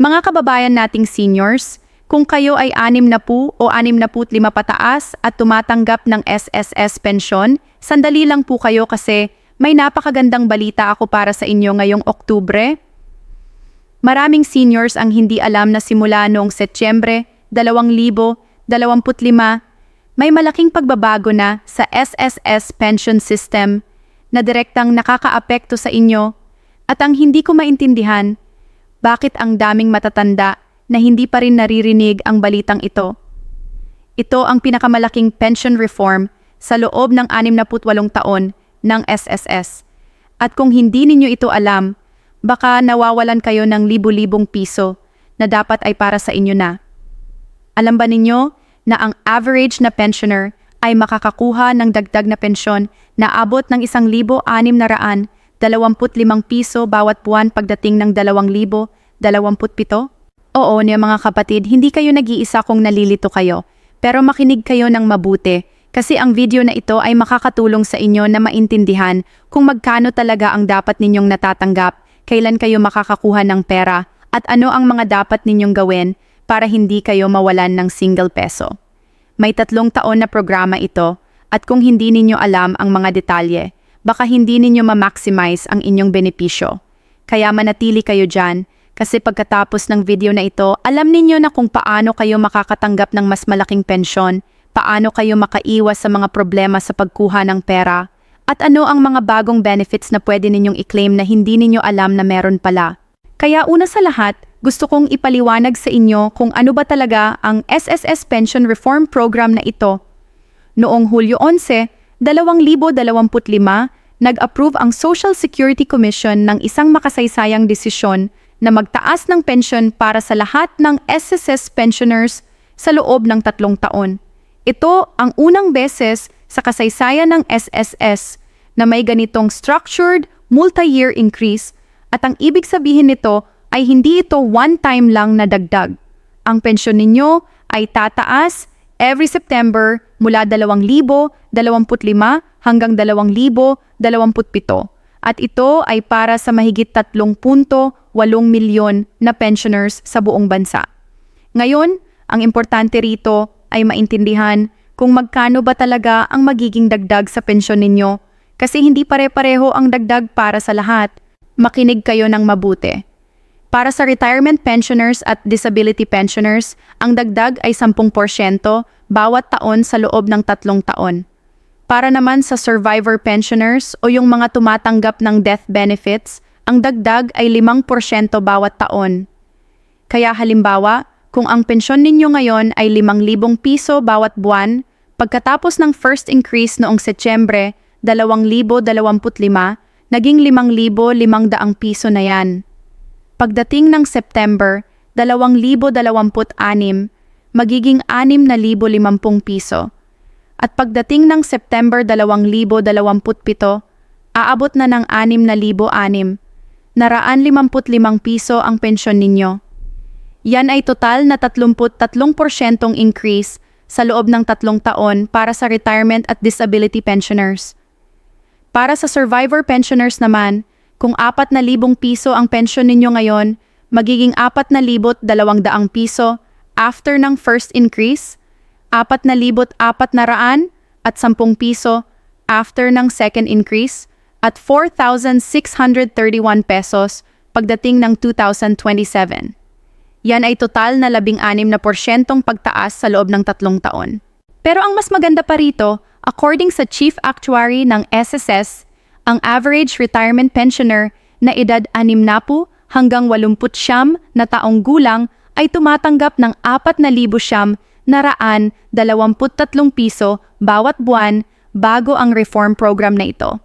Mga kababayan nating seniors, kung kayo ay 60 o 65 pataas at tumatanggap ng SSS pensyon, sandali lang po kayo kasi may napakagandang balita ako para sa inyo ngayong Oktubre. Maraming seniors ang hindi alam na simula noong Setyembre 2025, may malaking pagbabago na sa SSS pension system na direktang nakakaapekto sa inyo at ang hindi ko maintindihan, bakit ang daming matatanda na hindi pa rin naririnig ang balitang ito. Ito ang pinakamalaking pension reform sa loob ng 68 taon ng SSS. At kung hindi ninyo ito alam, baka nawawalan kayo ng libu-libong piso na dapat ay para sa inyo na. Alam ba ninyo na ang average na pensioner ay makakakuha ng dagdag na pensyon na abot ng 1,625 piso bawat buwan pagdating ng 2027? Oo, niya mga kapatid, hindi kayo nag-iisa kung nalilito kayo. Pero makinig kayo ng mabuti kasi ang video na ito ay makakatulong sa inyo na maintindihan kung magkano talaga ang dapat ninyong natatanggap, kailan kayo makakakuha ng pera, at ano ang mga dapat ninyong gawin para hindi kayo mawalan ng single peso. May 3 taon na programa ito at kung hindi ninyo alam ang mga detalye, baka hindi ninyo ma-maximize ang inyong benepisyo. Kaya manatili kayo dyan. Kasi pagkatapos ng video na ito, alam ninyo na kung paano kayo makakatanggap ng mas malaking pensyon, paano kayo makaiwas sa mga problema sa pagkuha ng pera, at ano ang mga bagong benefits na pwede ninyong i-claim na hindi ninyo alam na meron pala. Kaya una sa lahat, gusto kong ipaliwanag sa inyo kung ano ba talaga ang SSS Pension Reform Program na ito. Noong Hulyo 11, 2025, nag-approve ang Social Security Commission ng isang makasaysayang desisyon na magtaas ng pensyon para sa lahat ng SSS pensioners sa loob ng 3 taon. Ito ang unang beses sa kasaysayan ng SSS na may ganitong structured multi-year increase at ang ibig sabihin nito ay hindi ito one-time lang na dagdag. Ang pensyon ninyo ay tataas every September mula 2025 hanggang 2027 at ito ay para sa mahigit 3.8 milyon na pensioners sa buong bansa. Ngayon, ang importante rito ay maintindihan kung magkano ba talaga ang magiging dagdag sa pensyon ninyo kasi hindi pare-pareho ang dagdag para sa lahat. Makinig kayo ng mabuti. Para sa retirement pensioners at disability pensioners, ang dagdag ay 10% bawat taon sa loob ng 3 taon. Para naman sa survivor pensioners o yung mga tumatanggap ng death benefits, ang dagdag ay 5% bawat taon. Kaya halimbawa, kung ang pensyon ninyo ngayon ay 5,000 piso bawat buwan, pagkatapos ng first increase noong Setyembre 2025, naging 5,500 piso na yan. Pagdating ng September 2026, magiging 6,050 piso. At pagdating ng September 2027, aabot na ng 6,006. Naraan 55 piso ang pensyon ninyo. Yan ay total na 33% increase sa loob ng 3 taon para sa retirement at disability pensioners. Para sa survivor pensioners naman, kung 4,000 piso ang pensyon ninyo ngayon, magiging 4,200 piso after ng first increase, 4,400 at 10 piso after ng second increase, at 4,631 pesos pagdating ng 2027. Yan ay total na 16% pagtaas sa loob ng 3 taon. Pero ang mas maganda pa rito, according sa Chief Actuary ng SSS, ang average retirement pensioner na edad 60 hanggang 89 na taong gulang ay tumatanggap ng 4,923 piso bawat buwan bago ang reform program na ito.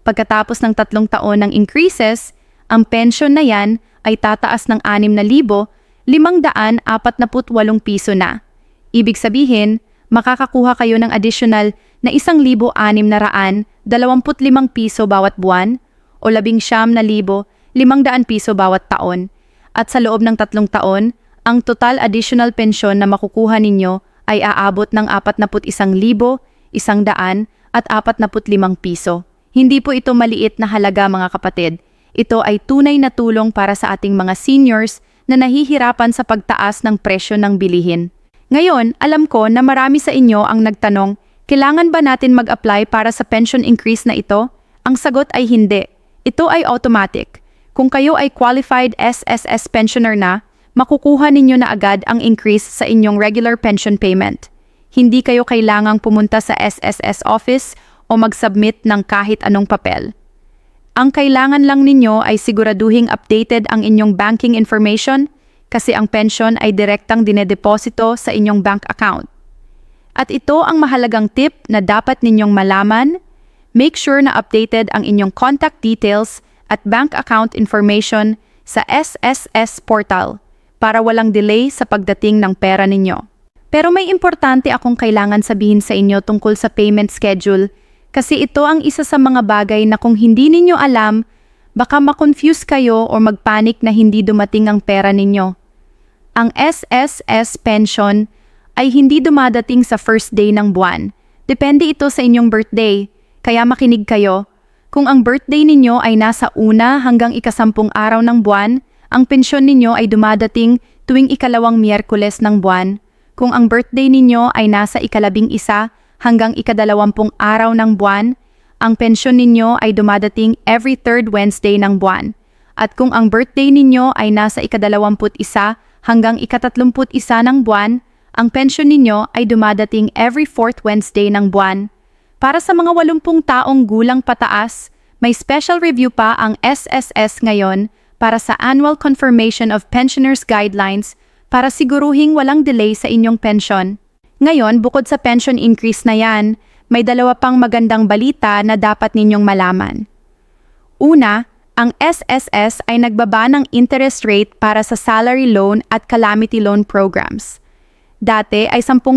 Pagkatapos ng 3 taon ng increases, ang pension na yan ay tataas ng 6,548 piso na. Ibig sabihin, makakakuha kayo ng additional na 1,625 piso bawat buwan o 19,500 piso bawat taon. At sa loob ng 3 taon, ang total additional pensyon na makukuha ninyo ay aabot ng 41,145 piso. Hindi po ito maliit na halaga mga kapatid. Ito ay tunay na tulong para sa ating mga seniors na nahihirapan sa pagtaas ng presyo ng bilihin. Ngayon, alam ko na marami sa inyo ang nagtanong, kailangan ba natin mag-apply para sa pension increase na ito? Ang sagot ay hindi. Ito ay automatic. Kung kayo ay qualified SSS pensioner na, makukuha ninyo na agad ang increase sa inyong regular pension payment. Hindi kayo kailangang pumunta sa SSS office o mag-submit ng kahit anong papel. Ang kailangan lang ninyo ay siguraduhing updated ang inyong banking information kasi ang pension ay direktang dinedeposito sa inyong bank account. At ito ang mahalagang tip na dapat ninyong malaman. Make sure na updated ang inyong contact details at bank account information sa SSS portal para walang delay sa pagdating ng pera ninyo. Pero may importante akong kailangan sabihin sa inyo tungkol sa payment schedule kasi ito ang isa sa mga bagay na kung hindi ninyo alam, baka makonfuse kayo o magpanik na hindi dumating ang pera ninyo. Ang SSS pension ay hindi dumadating sa first day ng buwan. Depende ito sa inyong birthday. Kaya makinig kayo, kung ang birthday ninyo ay nasa una hanggang ika-10 araw ng buwan, ang pensyon ninyo ay dumadating tuwing ika-2 Miyerkules ng buwan. Kung ang birthday ninyo ay nasa ika-11 hanggang ika-20 araw ng buwan, ang pensyon ninyo ay dumadating every 3rd Wednesday ng buwan. At kung ang birthday ninyo ay nasa ika-21 hanggang ika-31 ng buwan, ang pensyon ninyo ay dumadating every 4th Wednesday ng buwan. Para sa mga 80 taong gulang pataas, may special review pa ang SSS ngayon para sa Annual Confirmation of Pensioners Guidelines para siguruhing walang delay sa inyong pensyon. Ngayon, bukod sa pension increase na yan, may dalawa pang magandang balita na dapat ninyong malaman. Una, ang SSS ay nagbaba ng interest rate para sa salary loan at calamity loan programs. Dati ay 10%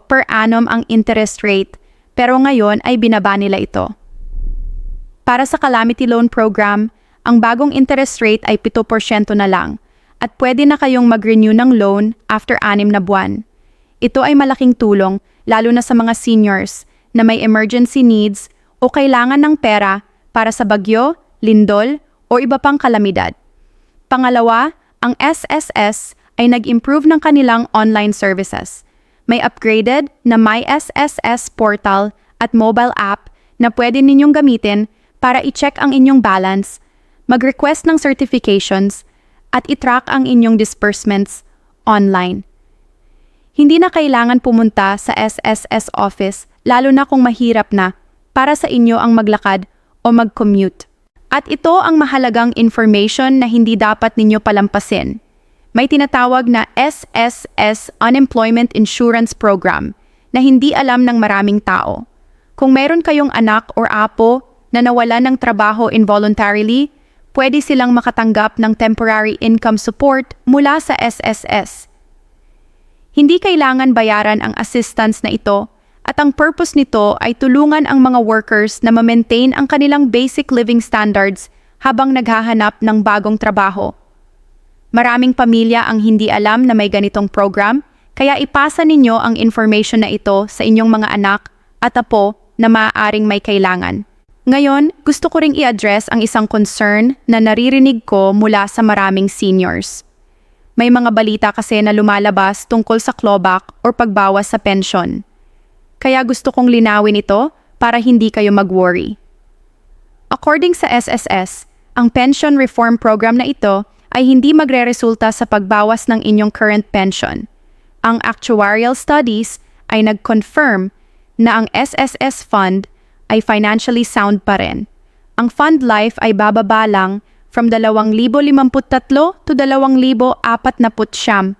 per annum ang interest rate, pero ngayon ay binaba nila ito. Para sa calamity loan program, ang bagong interest rate ay 7% na lang at pwede na kayong mag-renew ng loan after 6 na buwan. Ito ay malaking tulong lalo na sa mga seniors na may emergency needs o kailangan ng pera para sa bagyo, lindol o iba pang kalamidad. Pangalawa, ang SSS ay nag-improve ng kanilang online services. May upgraded na My SSS portal at mobile app na pwede ninyong gamitin para i-check ang inyong balance, mag-request ng certifications, at i-track ang inyong disbursements online. Hindi na kailangan pumunta sa SSS office lalo na kung mahirap na para sa inyo ang maglakad o mag-commute. At ito ang mahalagang information na hindi dapat ninyo palampasin. May tinatawag na SSS Unemployment Insurance Program na hindi alam ng maraming tao. Kung meron kayong anak or apo na nawala ng trabaho involuntarily, pwede silang makatanggap ng temporary income support mula sa SSS. Hindi kailangan bayaran ang assistance na ito at ang purpose nito ay tulungan ang mga workers na ma-maintain ang kanilang basic living standards habang naghahanap ng bagong trabaho. Maraming pamilya ang hindi alam na may ganitong program, kaya ipasa ninyo ang information na ito sa inyong mga anak at apo na maaaring may kailangan. Ngayon, gusto ko ring i-address ang isang concern na naririnig ko mula sa maraming seniors. May mga balita kasi na lumalabas tungkol sa clawback o pagbawas sa pensyon. Kaya gusto kong linawin ito para hindi kayo mag-worry. According sa SSS, ang pension reform program na ito ay hindi magreresulta sa pagbawas ng inyong current pension. Ang actuarial studies ay nag-confirm na ang SSS fund ay financially sound pa rin. Ang fund life ay bababa lang from 2,053 to 2,049,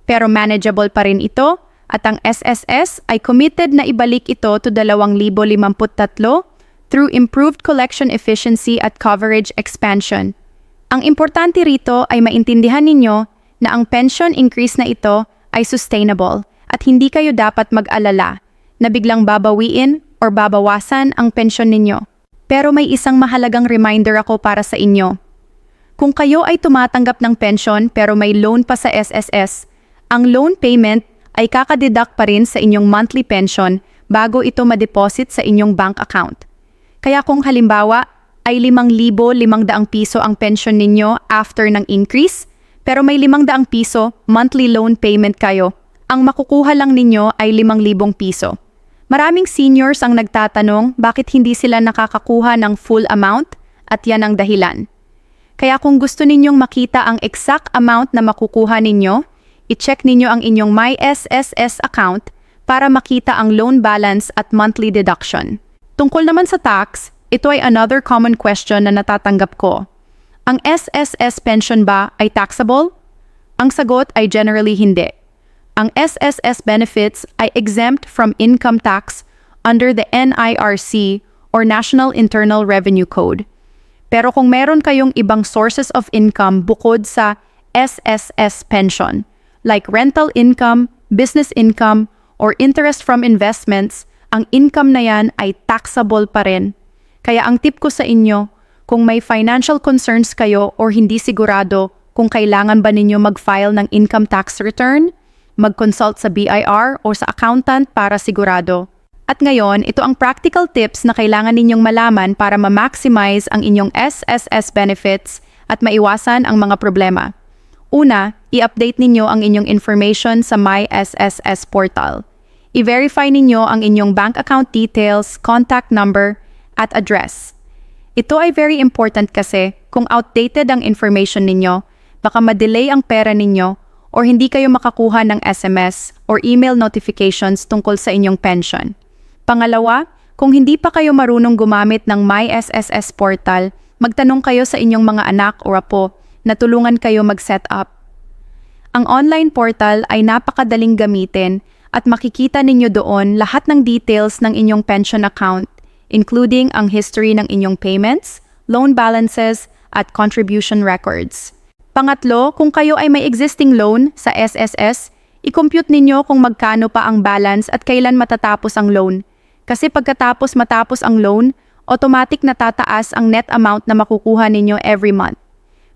pero manageable pa rin ito at ang SSS ay committed na ibalik ito to 2,053 through improved collection efficiency at coverage expansion. Ang importante rito ay maintindihan ninyo na ang pension increase na ito ay sustainable at hindi kayo dapat mag-alala na biglang babawiin or babawasan ang pensyon ninyo. Pero may isang mahalagang reminder ako para sa inyo. Kung kayo ay tumatanggap ng pensyon pero may loan pa sa SSS, ang loan payment ay kakadeduct pa rin sa inyong monthly pension bago ito ma-deposit sa inyong bank account. Kaya kung halimbawa ay 5,500 piso ang pension ninyo after ng increase, pero may 500 piso monthly loan payment kayo. Ang makukuha lang ninyo ay 5,000 piso. Maraming seniors ang nagtatanong bakit hindi sila nakakakuha ng full amount at yan ang dahilan. Kaya kung gusto ninyong makita ang exact amount na makukuha ninyo, i-check ninyo ang inyong MySSS account para makita ang loan balance at monthly deduction. Tungkol naman sa tax, ito ay another common question na natatanggap ko. Ang SSS pension ba ay taxable? Ang sagot ay generally hindi. Ang SSS benefits ay exempt from income tax under the NIRC or National Internal Revenue Code. Pero kung meron kayong ibang sources of income bukod sa SSS pension, like rental income, business income, or interest from investments, ang income na yan ay taxable pa rin. Kaya ang tip ko sa inyo, kung may financial concerns kayo or hindi sigurado kung kailangan ba ninyo mag-file ng income tax return, mag-consult sa BIR o sa accountant para sigurado. At ngayon, ito ang practical tips na kailangan ninyong malaman para ma-maximize ang inyong SSS benefits at maiwasan ang mga problema. Una, i-update ninyo ang inyong information sa MySSS portal. I-verify ninyo ang inyong bank account details, contact number, at address. Ito ay very important kasi kung outdated ang information ninyo, baka ma-delay ang pera ninyo or hindi kayo makakuha ng SMS or email notifications tungkol sa inyong pension. Pangalawa, kung hindi pa kayo marunong gumamit ng MySSS portal, magtanong kayo sa inyong mga anak o apo na tulungan kayo mag-set up. Ang online portal ay napakadaling gamitin at makikita ninyo doon lahat ng details ng inyong pension account, including ang history ng inyong payments, loan balances, at contribution records. Pangatlo, kung kayo ay may existing loan sa SSS, i-compute ninyo kung magkano pa ang balance at kailan matatapos ang loan. Kasi pagkatapos matapos ang loan, automatic na tataas ang net amount na makukuha ninyo every month.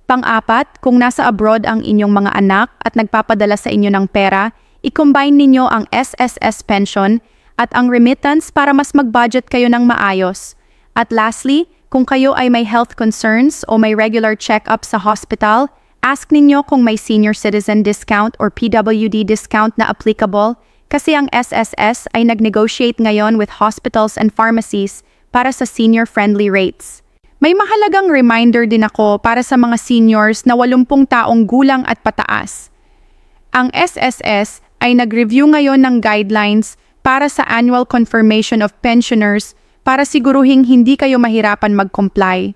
Pang-apat, kung nasa abroad ang inyong mga anak at nagpapadala sa inyo ng pera, i-combine ninyo ang SSS pension at ang remittance para mas mag-budget kayo ng maayos. At lastly, kung kayo ay may health concerns o may regular check-up sa hospital, ask ninyo kung may senior citizen discount or PWD discount na applicable kasi ang SSS ay nag-negotiate ngayon with hospitals and pharmacies para sa senior-friendly rates. May mahalagang reminder din ako para sa mga seniors na 80 taong gulang at pataas. Ang SSS ay nag-review ngayon ng guidelines para sa annual confirmation of pensioners para siguruhing hindi kayo mahirapan mag-comply.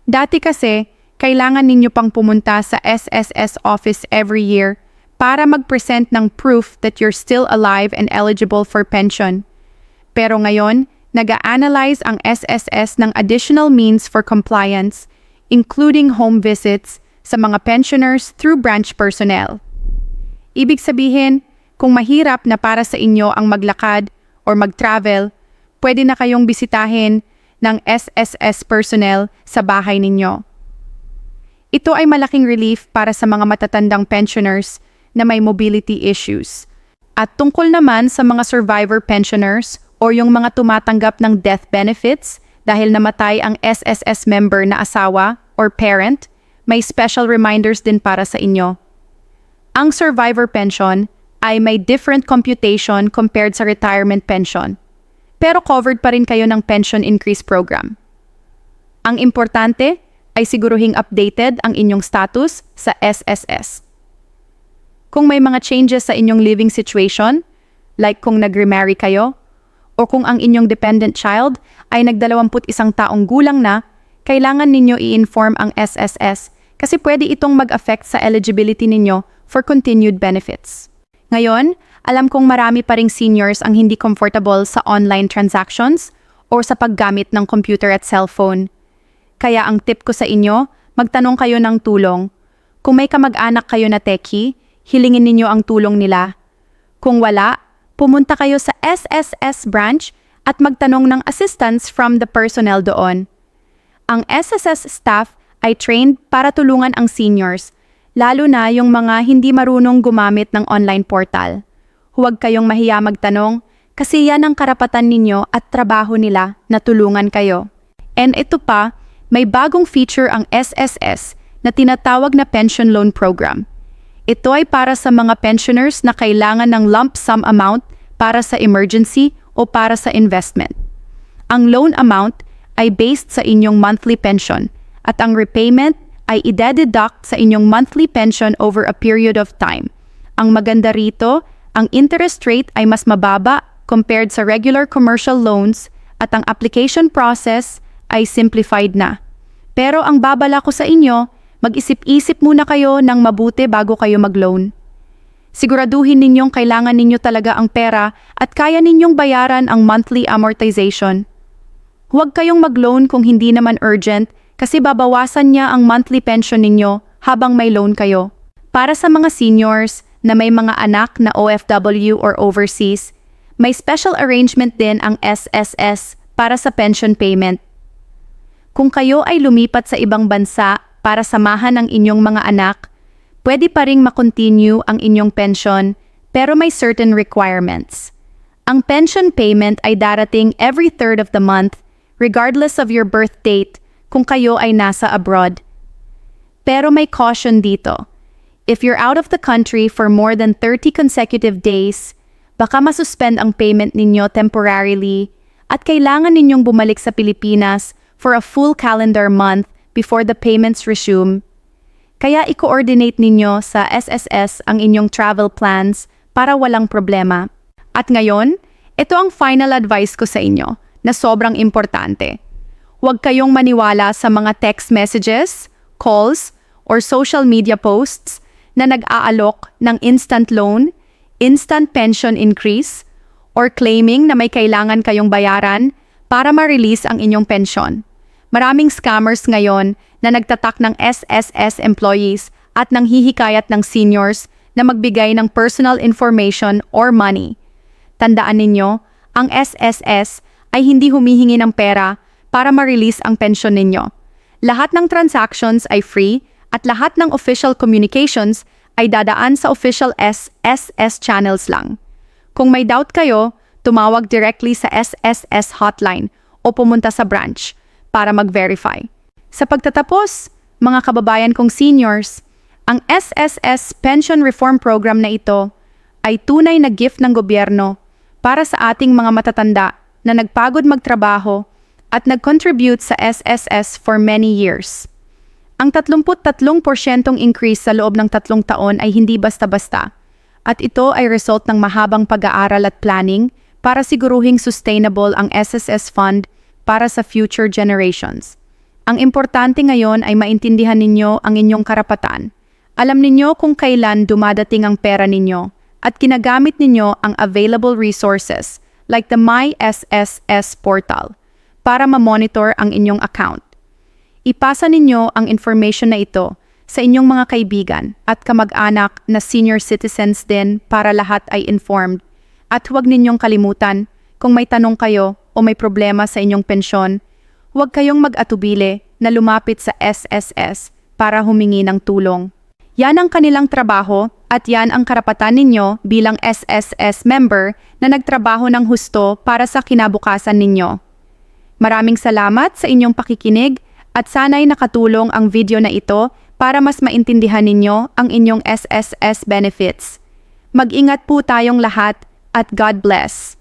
Dati kasi, kailangan ninyo pang pumunta sa SSS office every year para mag-present ng proof that you're still alive and eligible for pension. Pero ngayon, nag-a-analyze ang SSS ng additional means for compliance, including home visits sa mga pensioners through branch personnel. Ibig sabihin, kung mahirap na para sa inyo ang maglakad or mag-travel, pwede na kayong bisitahin ng SSS personnel sa bahay ninyo. Ito ay malaking relief para sa mga matatandang pensioners na may mobility issues. At tungkol naman sa mga survivor pensioners o yung mga tumatanggap ng death benefits dahil namatay ang SSS member na asawa or parent, may special reminders din para sa inyo. Ang survivor pension ay may different computation compared sa retirement pension. Pero covered pa rin kayo ng pension increase program. Ang importante ay siguruhing updated ang inyong status sa SSS. Kung may mga changes sa inyong living situation, like kung nag-remarry kayo, o kung ang inyong dependent child ay nag-21 taong gulang na, kailangan ninyo i-inform ang SSS kasi pwede itong mag-affect sa eligibility ninyo for continued benefits. Ngayon, alam kong marami pa ring seniors ang hindi comfortable sa online transactions o sa paggamit ng computer at cellphone. Kaya ang tip ko sa inyo, magtanong kayo ng tulong. Kung may kamag-anak kayo na techie, hilingin ninyo ang tulong nila. Kung wala, pumunta kayo sa SSS branch at magtanong ng assistance from the personnel doon. Ang SSS staff ay trained para tulungan ang seniors, lalo na yung mga hindi marunong gumamit ng online portal. Huwag kayong mahiya magtanong kasi yan ang karapatan ninyo at trabaho nila na tulungan kayo. And ito pa, may bagong feature ang SSS na tinatawag na pension loan program. Ito ay para sa mga pensioners na kailangan ng lump sum amount para sa emergency o para sa investment. Ang loan amount ay based sa inyong monthly pension at ang repayment ay ide-deduct sa inyong monthly pension over a period of time. Ang maganda rito, ang interest rate ay mas mababa compared sa regular commercial loans at ang application process ay simplified na. Pero ang babala ko sa inyo, mag-isip-isip muna kayo ng mabuti bago kayo mag-loan. Siguraduhin ninyong kailangan ninyo talaga ang pera at kaya ninyong bayaran ang monthly amortization. Huwag kayong mag-loan kung hindi naman urgent kasi babawasan niya ang monthly pension ninyo habang may loan kayo. Para sa mga seniors na may mga anak na OFW or overseas, may special arrangement din ang SSS para sa pension payment. Kung kayo ay lumipat sa ibang bansa para samahan ang inyong mga anak, pwede pa ring makontinue ang inyong pension pero may certain requirements. Ang pension payment ay darating every third of the month regardless of your birth date kung kayo ay nasa abroad. Pero may caution dito. If you're out of the country for more than 30 consecutive days, baka masuspend ang payment ninyo temporarily at kailangan ninyong bumalik sa Pilipinas for a full calendar month before the payments resume. Kaya i-coordinate ninyo sa SSS ang inyong travel plans para walang problema. At ngayon, ito ang final advice ko sa inyo na sobrang importante. Huwag kayong maniwala sa mga text messages, calls, or social media posts na nag-aalok ng instant loan, instant pension increase, or claiming na may kailangan kayong bayaran para ma-release ang inyong pensyon. Maraming scammers ngayon na nagtatak ng SSS employees at nanghihikayat ng seniors na magbigay ng personal information or money. Tandaan ninyo, ang SSS ay hindi humihingi ng pera para ma-release ang pensyon ninyo. Lahat ng transactions ay free at lahat ng official communications ay dadaan sa official SSS channels lang. Kung may doubt kayo, tumawag directly sa SSS hotline o pumunta sa branch para mag-verify. Sa pagtatapos, mga kababayan kong seniors, ang SSS Pension Reform Program na ito ay tunay na gift ng gobyerno para sa ating mga matatanda na nagpagod magtrabaho at nag-contribute sa SSS for many years. Ang 33% increase sa loob ng 3 taon ay hindi basta-basta at ito ay result ng mahabang pag-aaral at planning para siguruhing sustainable ang SSS fund para sa future generations. Ang importante ngayon ay maintindihan ninyo ang inyong karapatan. Alam ninyo kung kailan dumadating ang pera ninyo at ginagamit ninyo ang available resources like the My SSS portal para ma-monitor ang inyong account. Ipasa ninyo ang information na ito sa inyong mga kaibigan at kamag-anak na senior citizens din para lahat ay informed. At huwag ninyong kalimutan, kung may tanong kayo o may problema sa inyong pensyon, huwag kayong mag-atubili na lumapit sa SSS para humingi ng tulong. Yan ang kanilang trabaho at yan ang karapatan ninyo bilang SSS member na nagtrabaho ng husto para sa kinabukasan ninyo. Maraming salamat sa inyong pakikinig at sana'y nakatulong ang video na ito para mas maintindihan ninyo ang inyong SSS benefits. Mag-ingat po tayong lahat at God bless.